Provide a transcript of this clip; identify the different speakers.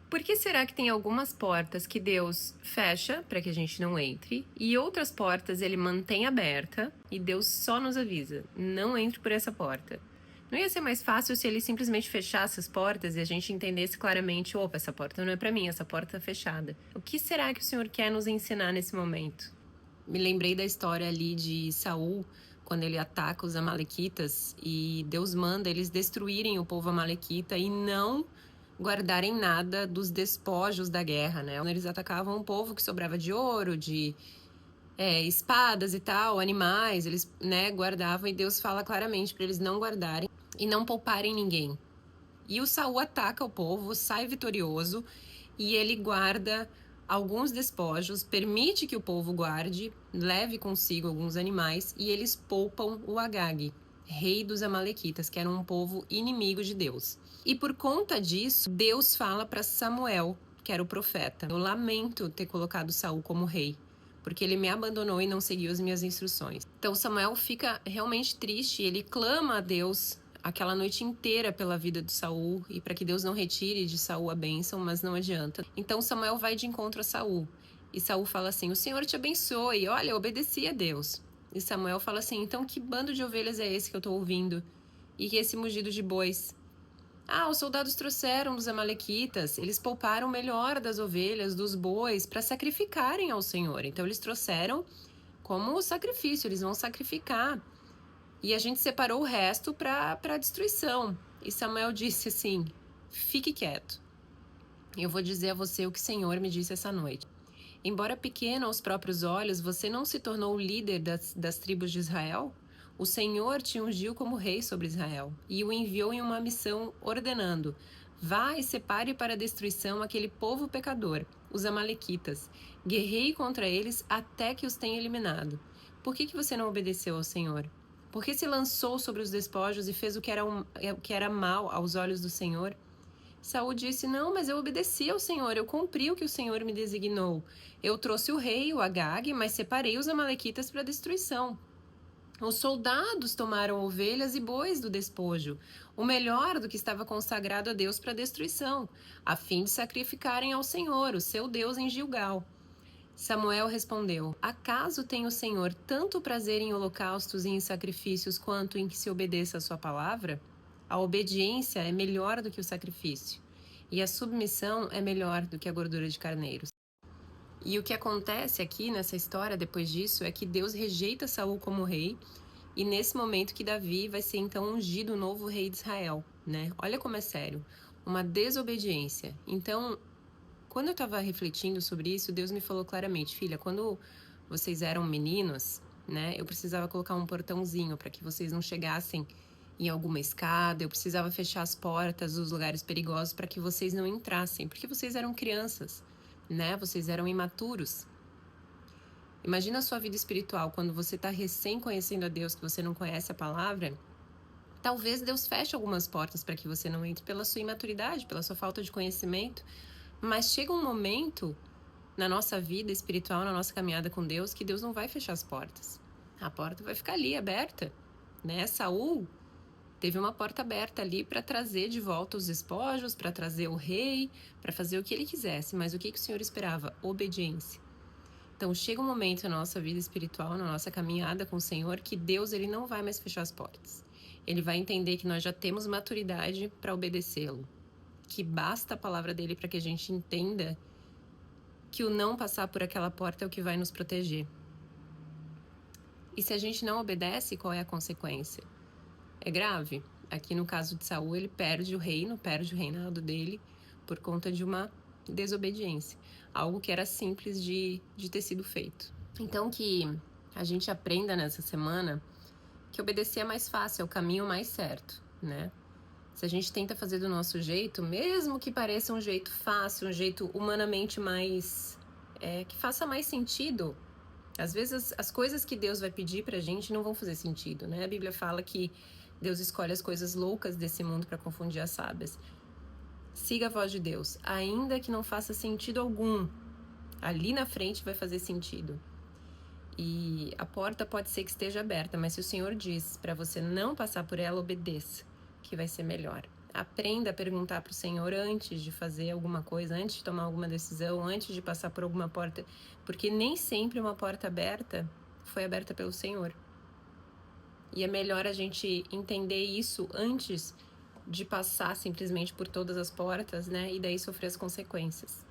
Speaker 1: Por que será que tem algumas portas que Deus fecha para que a gente não entre e outras portas ele mantém aberta e Deus só nos avisa, não entre por essa porta? Não ia ser mais fácil se ele simplesmente fechasse as portas e a gente entendesse claramente, opa, essa porta não é para mim, essa porta tá fechada. O que será que o Senhor quer nos ensinar nesse momento? Me lembrei da história ali de Saul, quando ele ataca os amalequitas e Deus manda eles destruírem o povo amalequita e não guardarem nada dos despojos da guerra, né? Eles atacavam um povo que sobrava de ouro, de espadas e tal, animais, eles, né, guardavam e Deus fala claramente para eles não guardarem e não pouparem ninguém. E o Saul ataca o povo, sai vitorioso e ele guarda alguns despojos, permite que o povo guarde, leve consigo alguns animais e eles poupam o Agag, rei dos amalequitas, que era um povo inimigo de Deus. E por conta disso, Deus fala para Samuel, que era o profeta: eu lamento ter colocado Saul como rei, porque ele me abandonou e não seguiu as minhas instruções. Então Samuel fica realmente triste, ele clama a Deus aquela noite inteira pela vida de Saul e para que Deus não retire de Saul a bênção, mas não adianta. Então Samuel vai de encontro a Saul e Saul fala assim: o Senhor te abençoe, olha, eu obedeci a Deus. E Samuel fala assim: então que bando de ovelhas é esse que eu estou ouvindo? E que esse mugido de bois? Ah, os soldados trouxeram dos amalequitas, eles pouparam o melhor das ovelhas, dos bois, para sacrificarem ao Senhor. Então eles trouxeram como sacrifício, eles vão sacrificar. E a gente separou o resto para a destruição. E Samuel disse assim: fique quieto. Eu vou dizer a você o que o Senhor me disse essa noite. Embora pequeno aos próprios olhos, você não se tornou o líder das tribos de Israel? O Senhor te ungiu como rei sobre Israel e o enviou em uma missão ordenando: vá e separe para a destruição aquele povo pecador, os amalequitas. Guerreie contra eles até que os tenha eliminado. Por que você não obedeceu ao Senhor? Por que se lançou sobre os despojos e fez o que era mal aos olhos do Senhor? Saul disse: não, mas eu obedeci ao Senhor, eu cumpri o que o Senhor me designou. Eu trouxe o rei, o Agag, mas separei os amalequitas para destruição. Os soldados tomaram ovelhas e bois do despojo, o melhor do que estava consagrado a Deus para destruição, a fim de sacrificarem ao Senhor, o seu Deus, em Gilgal. Samuel respondeu: acaso tem o Senhor tanto prazer em holocaustos e em sacrifícios quanto em que se obedeça a sua palavra? A obediência é melhor do que o sacrifício, e a submissão é melhor do que a gordura de carneiros. E o que acontece aqui nessa história depois disso é que Deus rejeita Saul como rei, e nesse momento que Davi vai ser então ungido o novo rei de Israel, né? Olha como é sério, uma desobediência. Então, quando eu estava refletindo sobre isso, Deus me falou claramente: filha, quando vocês eram meninos, né, eu precisava colocar um portãozinho para que vocês não chegassem em alguma escada, eu precisava fechar as portas dos lugares perigosos para que vocês não entrassem, porque vocês eram crianças, né, vocês eram imaturos. Imagina a sua vida espiritual, quando você está recém conhecendo a Deus, que você não conhece a palavra. Talvez Deus feche algumas portas para que você não entre pela sua imaturidade, pela sua falta de conhecimento. Mas chega um momento na nossa vida espiritual, na nossa caminhada com Deus, que Deus não vai fechar as portas. A porta vai ficar ali, aberta, né? Saul teve uma porta aberta ali para trazer de volta os despojos, para trazer o rei, para fazer o que ele quisesse. Mas o que o Senhor esperava? Obediência. Então chega um momento na nossa vida espiritual, na nossa caminhada com o Senhor, que Deus ele não vai mais fechar as portas. Ele vai entender que nós já temos maturidade para obedecê-lo, que basta a palavra dele para que a gente entenda que o não passar por aquela porta é o que vai nos proteger. E se a gente não obedece, qual é a consequência? É grave. Aqui no caso de Saul, ele perde o reino, perde o reinado dele por conta de uma desobediência. Algo que era simples de ter sido feito. Então que a gente aprenda nessa semana que obedecer é mais fácil, é o caminho mais certo, né? Se a gente tenta fazer do nosso jeito, mesmo que pareça um jeito fácil, um jeito humanamente mais... que faça mais sentido, às vezes as coisas que Deus vai pedir pra gente não vão fazer sentido, né? A Bíblia fala que Deus escolhe as coisas loucas desse mundo para confundir as sábias. Siga a voz de Deus, ainda que não faça sentido algum. Ali na frente vai fazer sentido. E a porta pode ser que esteja aberta, mas se o Senhor diz para você não passar por ela, obedeça, que vai ser melhor. Aprenda a perguntar para o Senhor antes de fazer alguma coisa, antes de tomar alguma decisão, antes de passar por alguma porta, porque nem sempre uma porta aberta foi aberta pelo Senhor. E é melhor a gente entender isso antes de passar simplesmente por todas as portas, né? E daí sofrer as consequências.